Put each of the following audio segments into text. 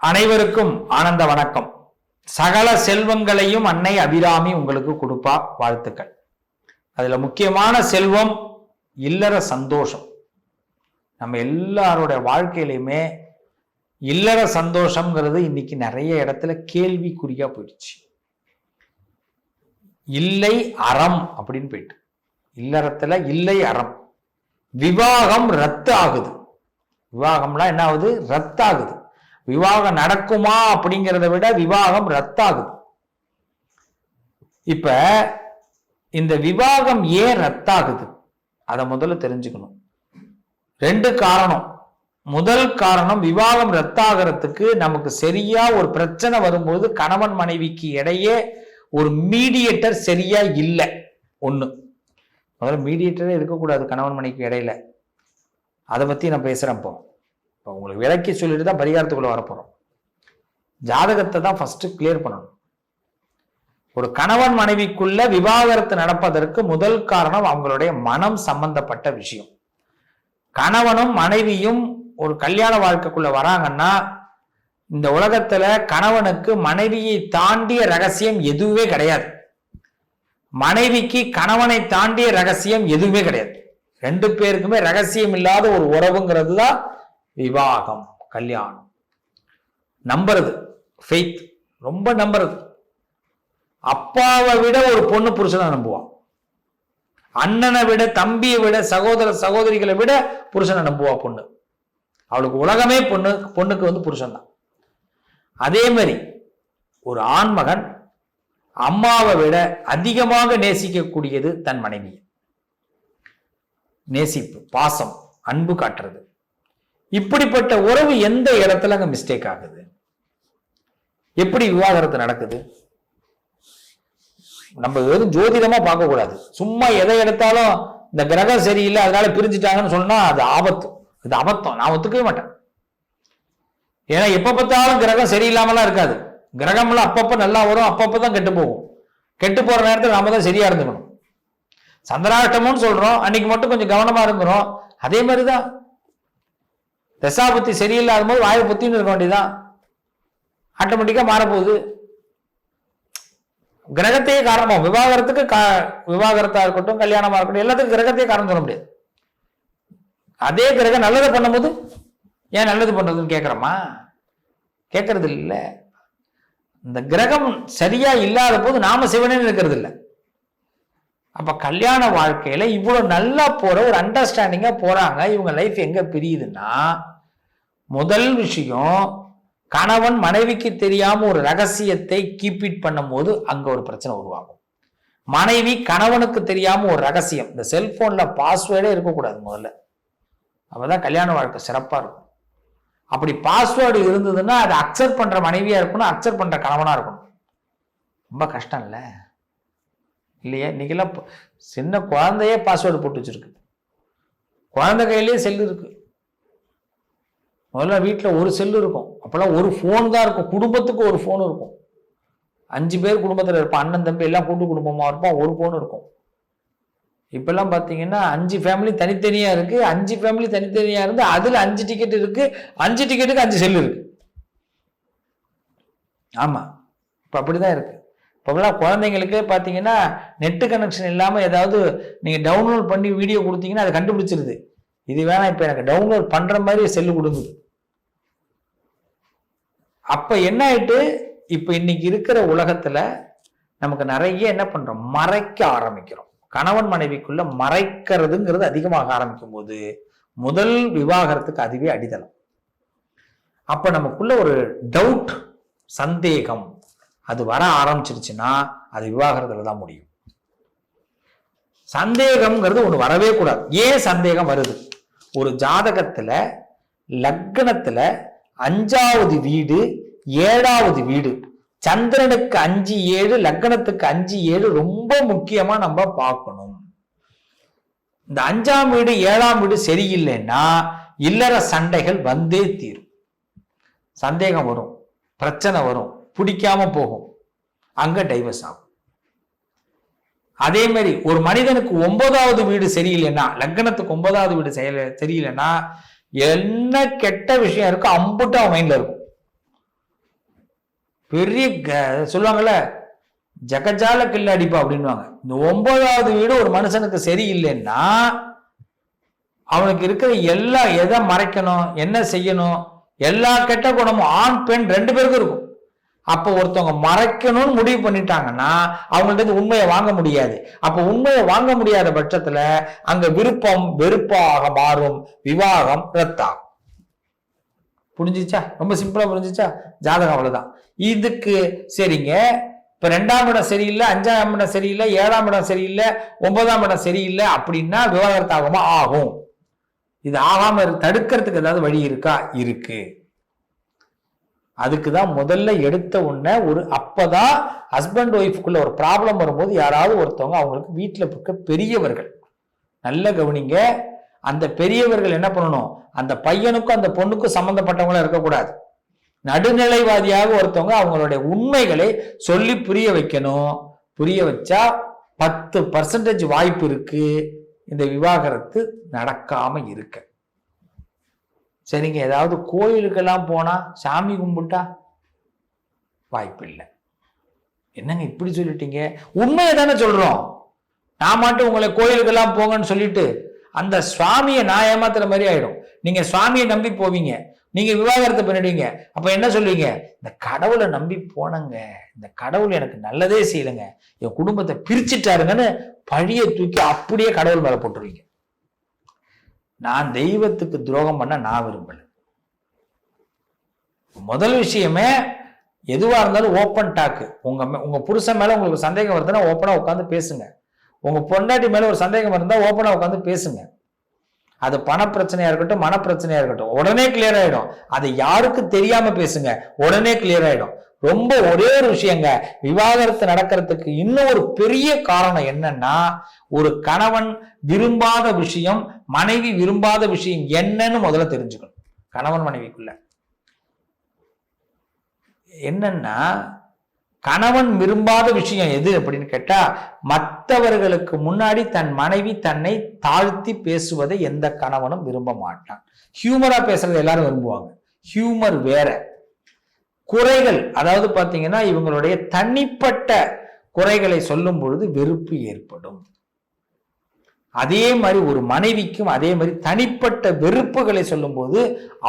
அனைவருக்கும் ஆனந்த வணக்கம். சகல செல்வங்களையும் அன்னை அபிராமி உங்களுக்கு கொடுப்பா. வாழ்த்துக்கள். அதுல முக்கியமான செல்வம் இல்லற சந்தோஷம். நம்ம எல்லாரோட வாழ்க்கையிலுமே இல்லற சந்தோஷம்ங்கிறது இன்னைக்கு நிறைய இடத்துல கேள்விக்குறியா போயிடுச்சு. இல்லை அறம் அப்படின்னு போயிட்டு இல்லறத்துல இல்லை அறம். விவாகம் ரத்து ஆகுது. விவாகம்லாம் என்ன ஆகுது? ரத்தாகுது. விவாகம் நடக்குமா அப்படிங்கிறத விட விவாகம் ரத்தாகுது. இப்ப இந்த விவாகம் ஏன் ரத்தாகுது அதை முதல்ல தெரிஞ்சுக்கணும். ரெண்டு காரணம். முதல் காரணம், விவாகம் ரத்தாகிறதுக்கு நமக்கு சரியா ஒரு பிரச்சனை வரும்போது கணவன் மனைவிக்கு இடையே ஒரு மீடியேட்டர் சரியா இல்லை. ஒண்ணு, முதல்ல மீடியேட்டரே இருக்கக்கூடாது கணவன் மனைவிக்கு இடையில. அதை பத்தி நான் பேசுறேன். இப்போ உங்களுக்கு விளக்கி சொல்லிட்டு தான் பரிகாரத்துக்குள்ள வரப்போறோம். ஜாதகத்தை தான் ஃபர்ஸ்ட் கிளியர் பண்ணணும். ஒரு கணவன் மனைவிக்குள்ள விவாகரத்து நடப்பதற்கு முதல் காரணம் அவங்களுடைய மனம் சம்பந்தப்பட்ட விஷயம். கணவனும் மனைவியும் ஒரு கல்யாண வாழ்க்கைக்குள்ள வராங்கன்னா இந்த உலகத்துல கணவனுக்கு மனைவியை தாண்டிய ரகசியம் எதுவுமே கிடையாது. மனைவிக்கு கணவனை தாண்டிய ரகசியம் எதுவுமே கிடையாது. ரெண்டு பேருக்குமே ரகசியம் இல்லாத ஒரு உறவுங்கிறது தான் விவாகம், கல்யாணம். நம்புறது, ஃபெய்த், ரொம்ப நம்புறது. அப்பாவை விட ஒரு பொண்ணு புருஷனை நம்புவான். அண்ணனை விட, தம்பியை விட, சகோதர சகோதரிகளை விட புருஷனை நம்புவா பொண்ணு. அவளுக்கு உலகமே பொண்ணுக்கு புருஷன் தான். அதே மாதிரி ஒரு ஆண்மகன் அம்மாவை விட அதிகமாக நேசிக்கக்கூடியது தன் மனைவி. நேசிப்பு, பாசம், அன்பு காட்டுறது. இப்படிப்பட்ட உறவு எந்த இடத்துல அங்க மிஸ்டேக் ஆகுது? எப்படி விவாகரத்து நடக்குது? நம்ம வெறும் ஜோதிடமா பார்க்க கூடாது. சும்மா எதை எடுத்தாலும் இந்த கிரகம் சரியில்லை அதனால பிரிஞ்சுட்டாங்கன்னு சொன்னா அது ஆபத்து. இது அபத்தம். நான் ஒத்துக்கவே மாட்டேன். ஏன்னா எப்ப பார்த்தாலும் கிரகம் சரியில்லாமலாம் இருக்காது. கிரகம்லாம் அப்பப்ப நல்லா வரும், அப்பப்பதான் கெட்டு போகும். கெட்டு போற நேரத்தில் நாம தான் சரியா இருந்துக்கணும். சந்திராஷ்டமும் சொல்றோம், அன்னைக்கு மட்டும் கொஞ்சம் கவனமா இருந்துரும். அதே மாதிரிதான் தசாபுத்தி சரியில்லாத போது வாயு புத்தின்னு இருக்க வேண்டியதான். ஆட்டோமேட்டிக்கா மாறப்போகுது. கிரகத்தையே காரணமா விவாகரத்துக்கு விவாகரத்தா இருக்கட்டும், கல்யாணமா இருக்கட்டும், எல்லாத்துக்கும் கிரகத்தையே காரணம் சொல்ல முடியாது. அதே கிரகம் நல்லதை பண்ணும்போது ஏன் நல்லது பண்றதுன்னு கேட்கிறோமா? கேட்கறது இல்லை. இந்த கிரகம் சரியா இல்லாத போது நாம சிவனே இருக்கிறது இல்லை. அப்ப கல்யாண வாழ்க்கையில இவ்வளவு நல்லா போற ஒரு அண்டர்ஸ்டாண்டிங்கா போறாங்க. இவங்க லைஃப் எங்க பிரியுதுன்னா, முதல் விஷயம், கணவன் மனைவிக்கு தெரியாம ஒரு ரகசியத்தை கீப் இட் பண்ணும் போது அங்க ஒரு பிரச்சனை உருவாகும். மனைவி கணவனுக்கு தெரியாம ஒரு ரகசியம், இந்த செல்போன்ல பாஸ்வேர்டே இருக்கக்கூடாது முதல்ல. அப்பதான் கல்யாண வாழ்க்கை சிறப்பா இருக்கும். அப்படி பாஸ்வேர்டு இருந்ததுன்னா அதை அக்செப்ட் பண்ற மனைவியா இருக்கணும், அக்செப்ட் பண்ற கணவனா இருக்கணும். ரொம்ப கஷ்டம் இல்லை இல்லையா? இன்னைக்கெல்லாம் சின்ன குழந்தையே பாஸ்வேர்டு போட்டு வச்சிருக்கு. குழந்தை கையிலேயே செல்லு இருக்கு. முதல்ல வீட்டில் ஒரு செல்லு இருக்கும். அப்பெல்லாம் ஒரு ஃபோன் தான் இருக்கும். குடும்பத்துக்கு ஒரு ஃபோன் இருக்கும். 5 பேர் குடும்பத்தில் இருப்பான். அண்ணன் தம்பி எல்லாம் கூட்டு குடும்பமா இருப்பான். ஒரு ஃபோன் இருக்கும். இப்பெல்லாம் பார்த்தீங்கன்னா 5 ஃபேமிலி தனித்தனியா இருக்கு. 5 ஃபேமிலி தனித்தனியா இருந்து அதுல 5 டிக்கெட் இருக்கு. 5 டிக்கெட்டுக்கு 5 செல்லு இருக்கு. ஆமா, இப்ப அப்படிதான் இருக்கு. இப்போலாம் குழந்தைங்களுக்கு பார்த்தீங்கன்னா நெட்டு கனெக்ஷன் இல்லாமல் ஏதாவது நீங்கள் டவுன்லோட் பண்ணி வீடியோ கொடுத்தீங்கன்னா அதை கண்டுபிடிச்சிருது. இது வேணாம், இப்போ எனக்கு டவுன்லோட் பண்ணுற மாதிரி செல்லு கொடுங்குது. அப்போ என்ன ஆயிட்டு, இப்போ இன்னைக்கு இருக்கிற உலகத்தில் நமக்கு நிறைய என்ன பண்ணுறோம்? மறைக்க ஆரம்பிக்கிறோம். கணவன் மனைவிக்குள்ள மறைக்கிறதுங்கிறது அதிகமாக ஆரம்பிக்கும் போது முதல் விவாகரத்துக்கு அதுவே அடித்தளம். அப்போ நமக்குள்ள ஒரு டவுட், சந்தேகம் அது வர ஆரம்பிச்சிருச்சுன்னா அது விவாகரத்துல தான் முடியும். சந்தேகம்ங்கிறது ஒண்ணு வரவே கூடாது. ஏன் சந்தேகம் வருது? ஒரு ஜாதகத்துல லக்னத்துல 5வது வீடு 7வது வீடு, சந்திரனுக்கு 5 7, லக்னத்துக்கு 5 7 ரொம்ப முக்கியமா நம்ம பார்க்கணும். இந்த 5ஆம் வீடு 7ஆம் வீடு சரியில்லைன்னா இல்லற சண்டைகள் வந்தே தீரும். சந்தேகம் வரும், பிரச்சனை வரும், பிடிக்காம போகும், அங்க டைவர்ஸ் ஆகும். அதே மாதிரி ஒரு மனிதனுக்கு 9வது வீடு சரியில்லைன்னா, லக்னத்துக்கு 9வது வீடு சரியில்லைன்னா என்ன கெட்ட விஷயம் இருக்கோ அம்புட்டு அவன் மைண்ட்ல இருக்கும். பெரிய சொல்லுவாங்கல்ல, ஜகஜால கில்லாடிப்பா அப்படின்வாங்க. இந்த 9வது வீடு ஒரு மனுஷனுக்கு சரியில்லைன்னா அவனுக்கு இருக்கிற எதை மறைக்கணும், என்ன செய்யணும், எல்லா கெட்ட குணமும் ஆண் பெண் 2 பேருக்கும் இருக்கும். அப்போ ஒருத்தவங்க மறைக்கணும்னு முடிவு பண்ணிட்டாங்கன்னா அவங்கள்ட்ட உண்மையை வாங்க முடியாது. அப்ப உண்மையை வாங்க முடியாத பட்சத்துல அங்க விருப்பம் வெறுப்பாக மாறும், விவாகம் ரத்தாகும். புரிஞ்சிச்சா? ரொம்ப சிம்பிளா புரிஞ்சிச்சா? ஜாதகம் அவ்வளவுதான். இதுக்கு சரிங்க, இப்ப 2ஆம் இடம் சரியில்லை, 5ஆம் இடம் சரியில்லை, 7ஆம் இடம் சரியில்லை, 9ஆம் இடம் சரியில்லை அப்படின்னா விவாகரத்து ஆகுமா? ஆகும். இது ஆகாம தடுக்கிறதுக்கு ஏதாவது வழி இருக்கா? இருக்கு. அதுக்குதான் முதல்ல எடுத்த உடனே அப்பதான் ஹஸ்பண்ட் ஒய்ஃபுக்குள்ள ஒரு ப்ராப்ளம் வரும்போது யாராவது ஒருத்தவங்க அவங்களுக்கு வீட்டுல இருக்க பெரியவர்கள், நல்ல கவனிங்க, அந்த பெரியவர்கள் என்ன பண்ணணும், அந்த பையனுக்கும் அந்த பொண்ணுக்கும் சம்பந்தப்பட்டவங்களா இருக்கக்கூடாது. நடுநிலைவாதியாக ஒருத்தவங்க அவங்களுடைய உண்மைகளை சொல்லி புரிய வைக்கணும். புரிய வச்சா 10% வாய்ப்பு இருக்கு இந்த விவாகரத்து நடக்காம இருக்க. சரிங்க, ஏதாவது கோயிலுக்கெல்லாம் போனா சாமி கும்பிட்டா வாய்ப்பு இல்லை. என்னங்க இப்படி சொல்லிட்டீங்க? உண்மையை தானே சொல்றோம். நான் மட்டும் உங்களை கோயிலுக்கெல்லாம் போங்கன்னு சொல்லிட்டு அந்த சுவாமியை நான் ஏமாத்துற மாதிரி ஆயிடும். நீங்க சுவாமியை நம்பி போவீங்க, நீங்க விவாகரத்தை பண்ணிடுவீங்க. அப்ப என்ன சொல்லுவீங்க? இந்த கடவுளை நம்பி போனங்க, இந்த கடவுள் எனக்கு நல்லதே செய்யலைங்க, என் குடும்பத்தை பிரிச்சுட்டாருங்கன்னு பழிய தூக்கி அப்படியே கடவுள் மேல போட்டுருவீங்க. நான் தெய்வத்துக்கு துரோகம் பண்ண நான் விரும்பல. முதல் விஷயமே எதுவா இருந்தாலும் ஓப்பன் டாக்கு. உங்க புருஷன் மேல உங்களுக்கு சந்தேகம் வருதுன்னா ஓப்பனா உட்காந்து பேசுங்க. உங்க பொண்டாட்டி மேல ஒரு சந்தேகம் இருந்தா ஓப்பனா உட்காந்து பேசுங்க. அது பண பிரச்சனையா இருக்கட்டும், மன பிரச்சனையா இருக்கட்டும், உடனே கிளியர் ஆயிடும். அதை யாருக்கு தெரியாம பேசுங்க, உடனே கிளியர் ஆயிடும். ரொம்ப ஒரே ஒரு விஷயங்க, விவாகரத்து நடக்கிறதுக்கு இன்னும் ஒரு பெரிய காரணம் என்னன்னா, ஒரு கணவன் விரும்பாத விஷயம், மனைவி விரும்பாத விஷயம் என்னன்னு முதல்ல தெரிஞ்சுக்கணும். கணவன் மனைவிக்குள்ள என்னன்னா, கணவன் விரும்பாத விஷயம் எது அப்படின்னு கேட்டா, மற்றவர்களுக்கு முன்னாடி தன் மனைவி தன்னை தாழ்த்தி பேசுவதை எந்த கணவனும் விரும்ப மாட்டான். ஹியூமரா பேசுறது எல்லாரும் விரும்புவாங்க, ஹியூமர் வேற. குறைகள், அதாவது பாத்தீங்கன்னா இவங்களுடைய தனிப்பட்ட குறைகளை சொல்லும் பொழுது வெறுப்பு ஏற்படும். அதே மாதிரி ஒரு மனைவிக்கும் அதே மாதிரி தனிப்பட்ட வெறுப்புகளை சொல்லும் போது,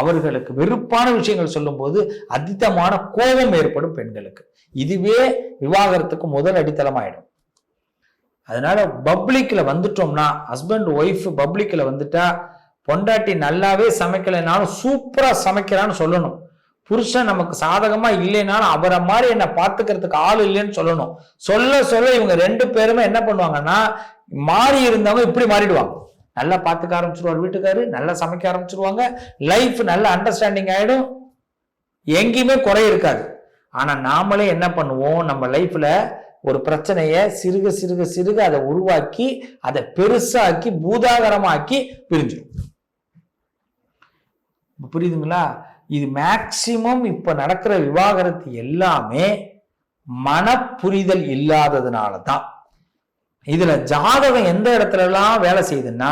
அவர்களுக்கு வெறுப்பான விஷயங்கள் சொல்லும் போது அதீதமான கோபம் ஏற்படும் பெண்களுக்கு. இதுவே விவாகரத்துக்கு முதல் அடித்தளமாயிடும். அதனால பப்ளிக்ல வந்துட்டோம்னா, ஹஸ்பண்ட் ஒய்ஃப் பப்ளிக்ல வந்துட்டா, பொண்டாட்டி நல்லாவே சமைக்கலைனாலும் சூப்பரா சமைக்கிறான்னு சொல்லணும். புருஷன் நமக்கு சாதகமா இல்லைனாலும் அவரை மாதிரி என்ன பார்த்துக்கிறதுக்கு ஆள் இல்லைன்னு சொல்லணும். சொல்ல சொல்ல இவங்க 2 பேருமே என்ன பண்ணுவாங்கன்னா, மாறி இருந்தவங்க இப்படி மாறிடுவாங்க. நல்லா பார்த்துக்க ஆரம்பிச்சிருவார் வீட்டுக்காரு, நல்லா சமைக்க ஆரம்பிச்சிருவாங்க, லைஃப் நல்ல அண்டர்ஸ்டாண்டிங் ஆயிடும், எங்கேயுமே குறை இருக்காது. ஆனா நாமளே என்ன பண்ணுவோம், நம்ம லைஃப்ல ஒரு பிரச்சனைய சிறுக சிறுக சிறுக அதை உருவாக்கி அதை பெருசாக்கி பூதாகரமாக்கி பிரிஞ்சிடும். புரியுதுங்களா? இது மேக்சிமம் இப்ப நடக்கிற விவாகரத்து எல்லாமே மனப்புரிதல் இல்லாததுனாலதான். இதுல ஜாதகம் எந்த இடத்துல எல்லாம் வேலை செய்யுதுன்னா,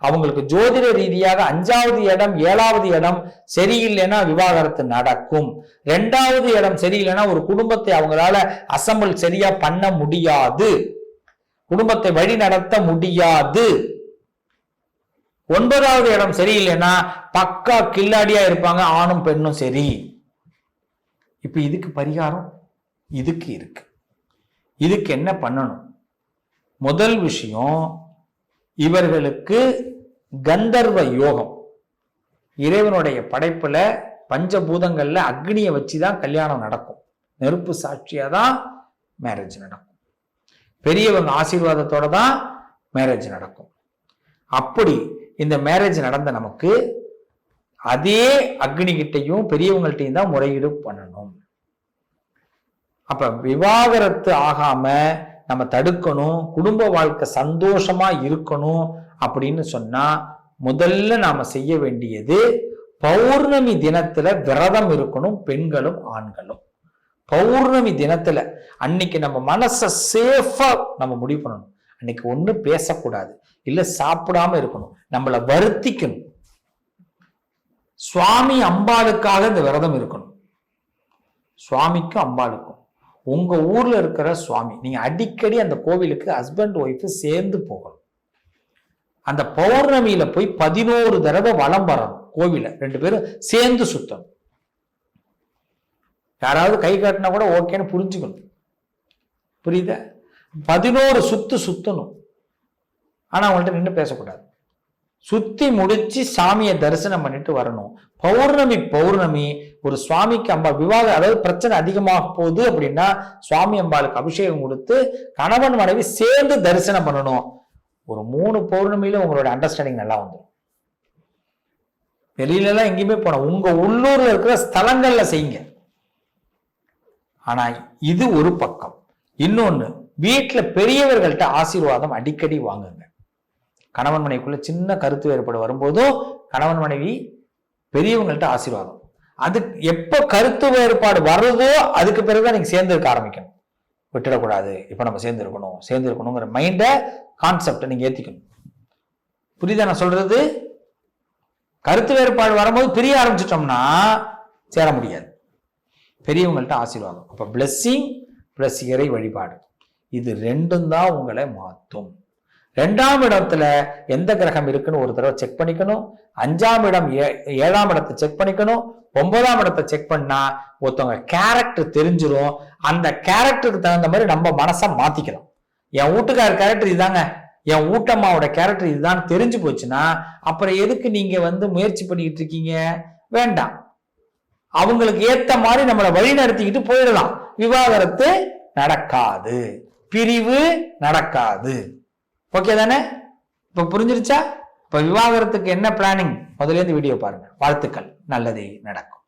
அவங்களுக்கு ஜோதிட ரீதியாக 5வது இடம் 7வது இடம் சரியில்லைன்னா விவாகரத்து நடக்கும். 2வது இடம் சரியில்லைன்னா ஒரு குடும்பத்தை அவங்களால அசம்பிள் சரியா பண்ண முடியாது, குடும்பத்தை வழி நடத்த முடியாது. 9வது இடம் சரியில்லைன்னா பக்கா கில்லாடியா இருப்பாங்க, ஆணும் பெண்ணும் சரி. இப்ப இதுக்கு பரிகாரம் இதுக்கு இருக்கு. இதுக்கு என்ன பண்ணணும்? முதல் விஷயம், இவர்களுக்கு கந்தர்வ யோகம். இறைவனுடைய படைப்புல பஞ்சபூதங்கள்ல அக்னியை வச்சுதான் கல்யாணம் நடக்கும், நெருப்பு சாட்சியா தான் மேரேஜ் நடக்கும், பெரியவங்க ஆசீர்வாதத்தோட தான் மேரேஜ் நடக்கும். அப்படி இந்த மேரேஜ் நடந்த நமக்கு அதே அக்னி கிட்டையும் பெரியவங்கள்ட்டையும் தான் முறையீடு பண்ணணும். அப்ப விவாகரத்து ஆகாம நம்ம தடுக்கணும், குடும்ப வாழ்க்கை சந்தோஷமா இருக்கணும் அப்படின்னு சொன்னா, முதல்ல நாம செய்ய வேண்டியது பௌர்ணமி தினத்துல விரதம் இருக்கணும், பெண்களும் ஆண்களும். பௌர்ணமி தினத்துல அன்னைக்கு நம்ம மனசை சேஃபா நம்ம முடிவு பண்ணணும். அன்னைக்கு ஒண்ணு பேசக்கூடாது, இல்ல சாப்பிடாம இருக்கணும், நம்மளை வருத்திக்கணும். சுவாமி அம்பாளுக்காக இந்த விரதம் இருக்கணும். சுவாமிக்கும் அம்பாளுக்கும். உங்க ஊர்ல இருக்கிற சுவாமி, நீங்க அடிக்கடி அந்த கோவிலுக்கு ஹஸ்பண்ட் ஒய்ஃப் சேர்ந்து போகணும். அந்த பௌர்ணமியில போய் 11 தடவை வலம் வரணும் கோவில, 2 பேரும் சேர்ந்து சுத்தணும். யாராவது கை காட்டினா கூட ஓகேன்னு புரிஞ்சுக்கணும். புரியுதா? 11 சுத்தணும். ஆனா அவங்கள்ட்ட நின்று பேசக்கூடாது. சுத்தி முடிச்சு சாமியை தரிசனம் பண்ணிட்டு வரணும். பௌர்ணமி ஒரு சுவாமிக்கு அம்பாள் விவாகம், அதாவது பிரச்சனை அதிகமாக போகுது அப்படின்னா சுவாமி அம்பாளுக்கு அபிஷேகம் கொடுத்து கணவன் மனைவி சேர்ந்து தரிசனம் பண்ணணும். ஒரு 3 பௌர்ணமியில உங்களோட அண்டர்ஸ்டாண்டிங் நல்லா வந்துடும். வெளியில எல்லாம் எங்கேயுமே போன, உங்க உள்ளூர்ல இருக்கிற ஸ்தலங்கள்ல செய்யுங்க. ஆனா இது ஒரு பக்கம். இன்னொன்னு, வீட்டுல பெரியவர்கள்ட்ட ஆசீர்வாதம் அடிக்கடி வாங்குங்க. கணவன் மனைவிக்குள்ள சின்ன கருத்து வேறுபாடு வரும்போதும் கணவன் மனைவி பெரியவங்கள்ட்ட ஆசீர்வாதம். அது எப்ப கருத்து வேறுபாடு வர்றதோ அதுக்கு பிறகுதான் நீங்க சேர்ந்து இருக்க ஆரம்பிக்கணும். விட்டுடக்கூடாது, இப்ப நம்ம சேர்ந்து இருக்கணுங்கிற மைண்ட கான்செப்டை நீங்க ஏத்திக்கணும். புரியுதா நான் சொல்றது? கருத்து வேறுபாடு வரும்போது பிரிய ஆரம்பிச்சிட்டோம்னா சேர முடியாது. பெரியவங்கள்ட்ட ஆசீர்வாதம், அப்ப பிளெஸ்ஸிங் பிளஸ் இறை வழிபாடு, இது 2ம் தான் உங்களை மாற்றும். 2ஆம் இடத்துல எந்த கிரகம் இருக்குன்னு ஒரு தடவை செக் பண்ணிக்கணும். 5ஆம் இடம் 7ஆம் இடத்தை செக் பண்ணிக்கணும். 9ஆம் இடத்தை செக் பண்ணா ஒருத்தவங்க கேரக்டர் தெரிஞ்சிடும். அந்த கேரக்டருக்கு தகுந்த மாதிரி நம்ம மனசை மாத்திக்கலாம். என் வீட்டுக்கார கேரக்டர் இதுதாங்க, என் வீட்டம்மாவோட கேரக்டர் இதுதான் தெரிஞ்சு போச்சுன்னா அப்புறம் எதுக்கு நீங்க முயற்சி பண்ணிக்கிட்டு இருக்கீங்க? வேண்டாம். அவங்களுக்கு ஏத்த மாதிரி நம்மளை வழி நடத்திக்கிட்டு போயிடலாம். விவாகரத்து நடக்காது, பிரிவு நடக்காது. ஓகே தானே? இப்ப புரிஞ்சிருச்சா? இப்ப விவாகரத்துக்கு என்ன பிளானிங்? முதல்ல இருந்து வீடியோ பாருங்க. வாழ்த்துக்கள், நல்லதே நடக்கும்.